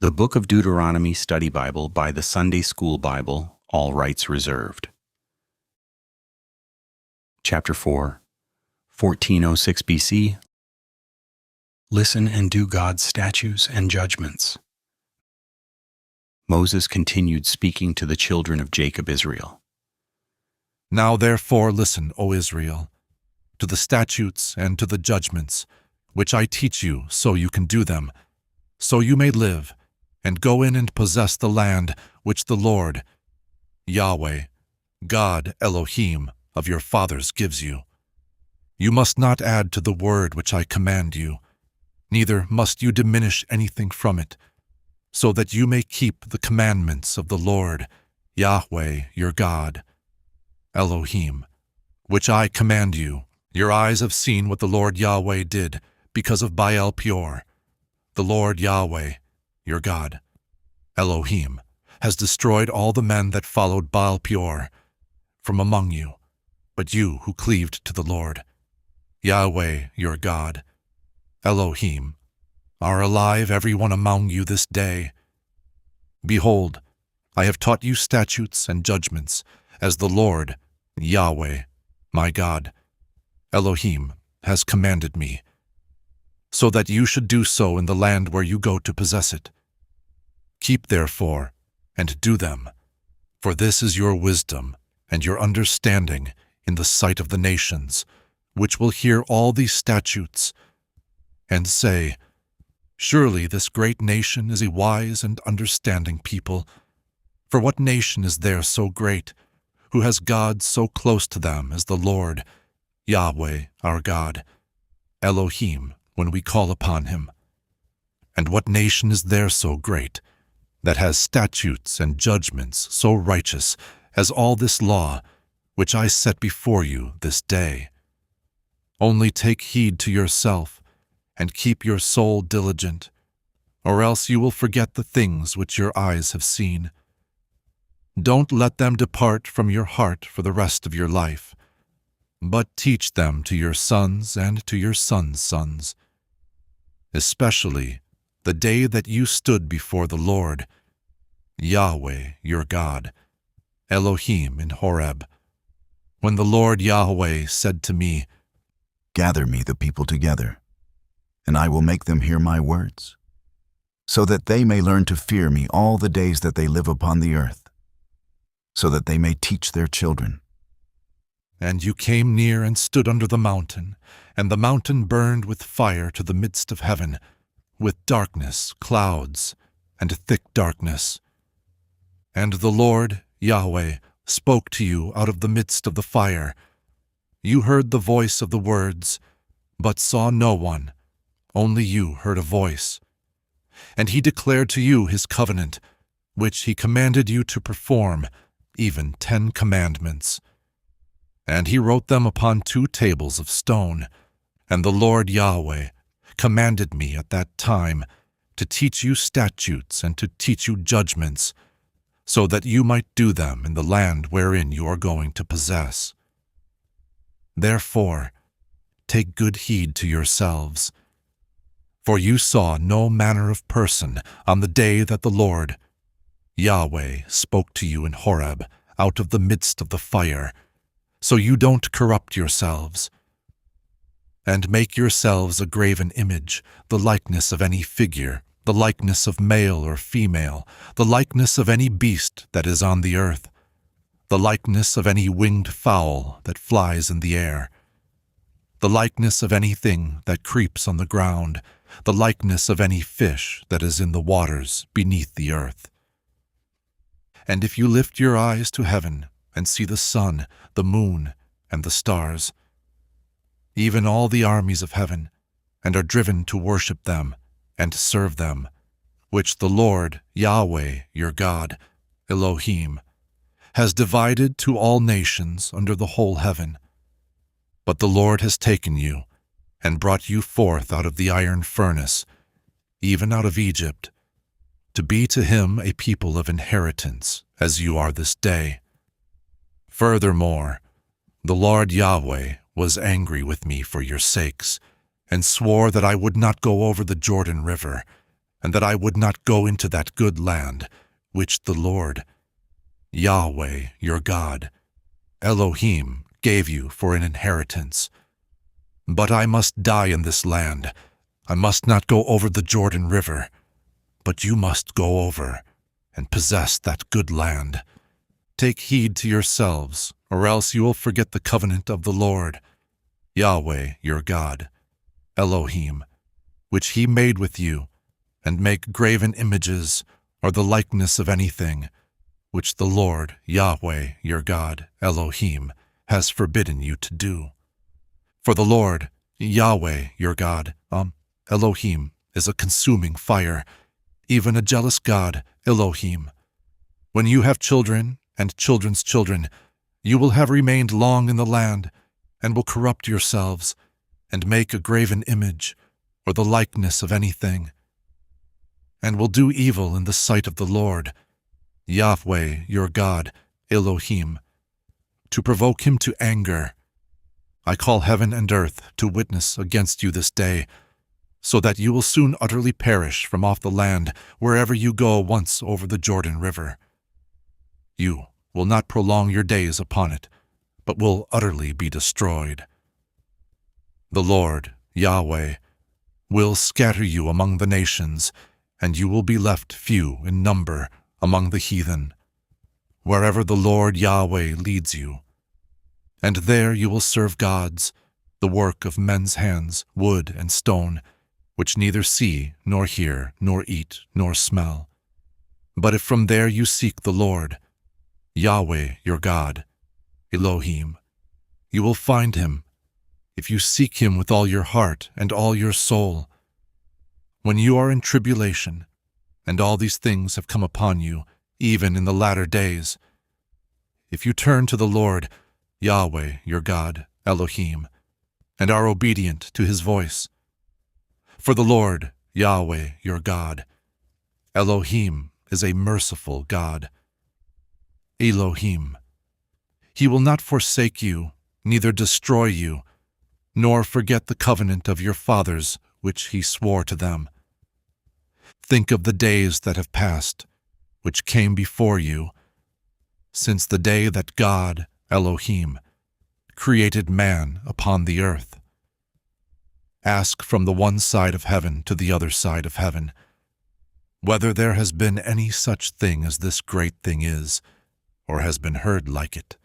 The Book of Deuteronomy Study Bible by the Sunday School Bible, all rights reserved. Chapter 4, 1406 BC. Listen and do God's statutes and judgments. Moses continued speaking to the children of Jacob Israel. Now therefore listen, O Israel, to the statutes and to the judgments, which I teach you, so you can do them, so you may live, and go in and possess the land which the Lord, Yahweh, God Elohim, of your fathers gives you. You must not add to the word which I command you, neither must you diminish anything from it, so that you may keep the commandments of the Lord, Yahweh, your God, Elohim, which I command you. Your eyes have seen what the Lord Yahweh did because of Baal-peor. The Lord Yahweh, your God, Elohim, has destroyed all the men that followed Baal-peor from among you, but you who cleaved to the Lord, Yahweh, your God, Elohim, are alive every one among you this day. Behold, I have taught you statutes and judgments, as the Lord, Yahweh, my God, Elohim, has commanded me, so that you should do so in the land where you go to possess it. Keep therefore, and do them, for this is your wisdom and your understanding in the sight of the nations, which will hear all these statutes, and say, Surely this great nation is a wise and understanding people. For what nation is there so great, who has God so close to them as the Lord, Yahweh, our God, Elohim, when we call upon him? And what nation is there so great, that has statutes and judgments so righteous as all this law, which I set before you this day? Only take heed to yourself, and keep your soul diligent, or else you will forget the things which your eyes have seen. Don't let them depart from your heart for the rest of your life, but teach them to your sons and to your sons' sons, especially the day that you stood before the Lord, Yahweh your God, Elohim in Horeb, when the Lord Yahweh said to me, Gather me the people together, and I will make them hear my words, so that they may learn to fear me all the days that they live upon the earth, so that they may teach their children. And you came near and stood under the mountain, and the mountain burned with fire to the midst of heaven, with darkness, clouds, and thick darkness. And the Lord, Yahweh, spoke to you out of the midst of the fire. You heard the voice of the words, but saw no one. Only you heard a voice. And he declared to you his covenant, which he commanded you to perform, even 10 commandments. And he wrote them upon 2 tables of stone. And the Lord Yahweh commanded me at that time to teach you statutes and to teach you judgments, so that you might do them in the land wherein you are going to possess. Therefore, take good heed to yourselves, for you saw no manner of person on the day that the Lord, Yahweh, spoke to you in Horeb out of the midst of the fire, so you don't corrupt yourselves. And make yourselves a graven image, the likeness of any figure, the likeness of male or female, the likeness of any beast that is on the earth, the likeness of any winged fowl that flies in the air, the likeness of anything that creeps on the ground, the likeness of any fish that is in the waters beneath the earth. And if you lift your eyes to heaven and see the sun, the moon, and the stars, even all the armies of heaven, and are driven to worship them and serve them, which the Lord, Yahweh, your God, Elohim, has divided to all nations under the whole heaven. But the Lord has taken you, and brought you forth out of the iron furnace, even out of Egypt, to be to him a people of inheritance, as you are this day. Furthermore, the Lord Yahweh was angry with me for your sakes, and swore that I would not go over the Jordan River, and that I would not go into that good land, which the Lord, Yahweh, your God, Elohim, gave you for an inheritance. But I must die in this land. I must not go over the Jordan River, but you must go over and possess that good land. Take heed to yourselves, or else you will forget the covenant of the Lord, Yahweh, your God, Elohim, which he made with you, and make graven images, or the likeness of anything, which the Lord, Yahweh, your God, Elohim, has forbidden you to do. For the Lord, Yahweh, your God, Elohim, is a consuming fire, even a jealous God, Elohim. When you have children and children's children, you will have remained long in the land, and will corrupt yourselves, and make a graven image, or the likeness of anything, and will do evil in the sight of the Lord, Yahweh, your God, Elohim, to provoke him to anger. I call heaven and earth to witness against you this day, so that you will soon utterly perish from off the land wherever you go once over the Jordan River. You will not prolong your days upon it, but will utterly be destroyed. The Lord, Yahweh, will scatter you among the nations, and you will be left few in number among the heathen, wherever the Lord Yahweh leads you. And there you will serve gods, the work of men's hands, wood and stone, which neither see, nor hear, nor eat, nor smell. But if from there you seek the Lord, Yahweh your God, Elohim, you will find him, if you seek him with all your heart and all your soul. When you are in tribulation, and all these things have come upon you, even in the latter days, if you turn to the Lord, Yahweh your God, Elohim, and are obedient to his voice. For the Lord, Yahweh your God, Elohim, is a merciful God. Elohim. He will not forsake you, neither destroy you, nor forget the covenant of your fathers, which he swore to them. Think of the days that have passed, which came before you, since the day that God, Elohim, created man upon the earth. Ask from the one side of heaven to the other side of heaven, whether there has been any such thing as this great thing is, or has been heard like it.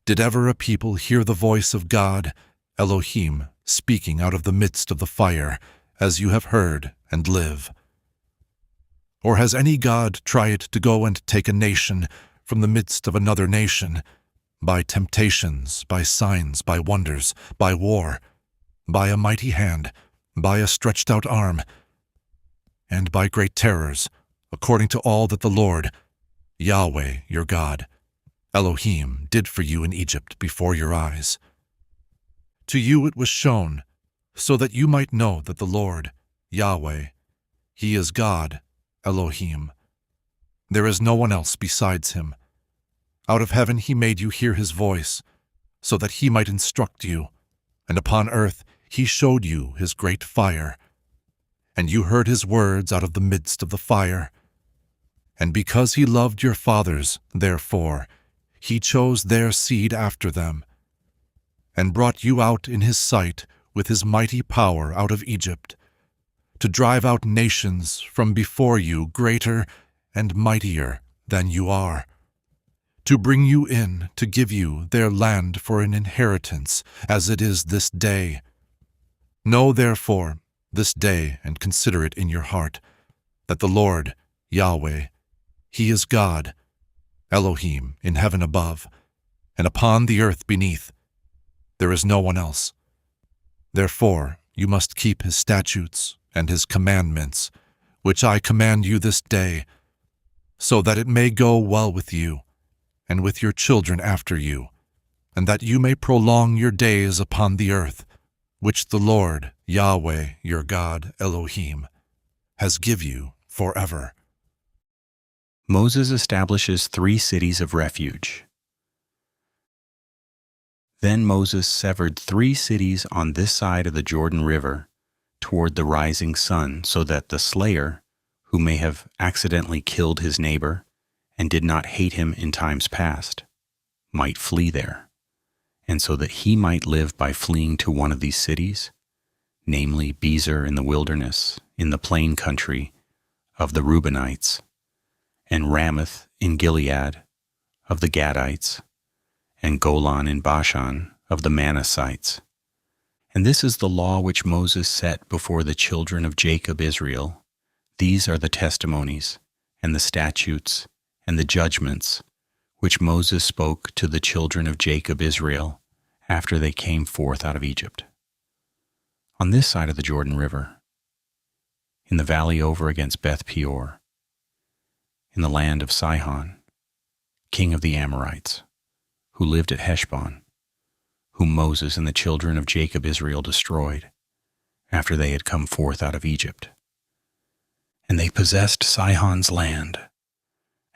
Did ever a people hear the voice of God, Elohim, speaking out of the midst of the fire, as you have heard, and live? Or has any God tried to go and take a nation from the midst of another nation, by temptations, by signs, by wonders, by war, by a mighty hand, by a stretched out arm, and by great terrors, according to all that the Lord, Yahweh your God, Elohim, did for you in Egypt before your eyes? To you it was shown, so that you might know that the Lord, Yahweh, he is God, Elohim. There is no one else besides him. Out of heaven he made you hear his voice, so that he might instruct you, and upon earth he showed you his great fire. And you heard his words out of the midst of the fire. And because he loved your fathers, therefore, he chose their seed after them, and brought you out in his sight with his mighty power out of Egypt, to drive out nations from before you greater and mightier than you are, to bring you in to give you their land for an inheritance, as it is this day. Know therefore this day, and consider it in your heart, that the Lord, Yahweh, he is God, Elohim, in heaven above, and upon the earth beneath. There is no one else. Therefore you must keep his statutes and his commandments, which I command you this day, so that it may go well with you, and with your children after you, and that you may prolong your days upon the earth, which the Lord, Yahweh, your God, Elohim, has give you forever. Moses establishes 3 cities of refuge. Then Moses severed 3 cities on this side of the Jordan River, toward the rising sun, so that the slayer, who may have accidentally killed his neighbor and did not hate him in times past, might flee there, and so that he might live by fleeing to one of these cities, namely Bezer in the wilderness, in the plain country of the Reubenites, and Ramoth in Gilead of the Gadites, and Golan in Bashan of the Manassites. And this is the law which Moses set before the children of Jacob Israel. These are the testimonies, and the statutes, and the judgments, which Moses spoke to the children of Jacob Israel after they came forth out of Egypt. On this side of the Jordan River, in the valley over against Baal-peor, in the land of Sihon, king of the Amorites, who lived at Heshbon, whom Moses and the children of Jacob Israel destroyed after they had come forth out of Egypt. And they possessed Sihon's land,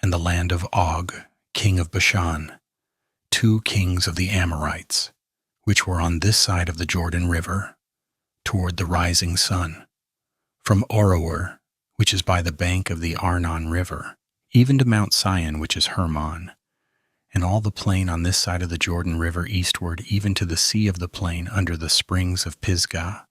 and the land of Og, king of Bashan, 2 kings of the Amorites, which were on this side of the Jordan River, toward the rising sun, from Aroer, which is by the bank of the Arnon River, even to Mount Sion, which is Hermon, and all the plain on this side of the Jordan River eastward, even to the sea of the plain under the springs of Pisgah,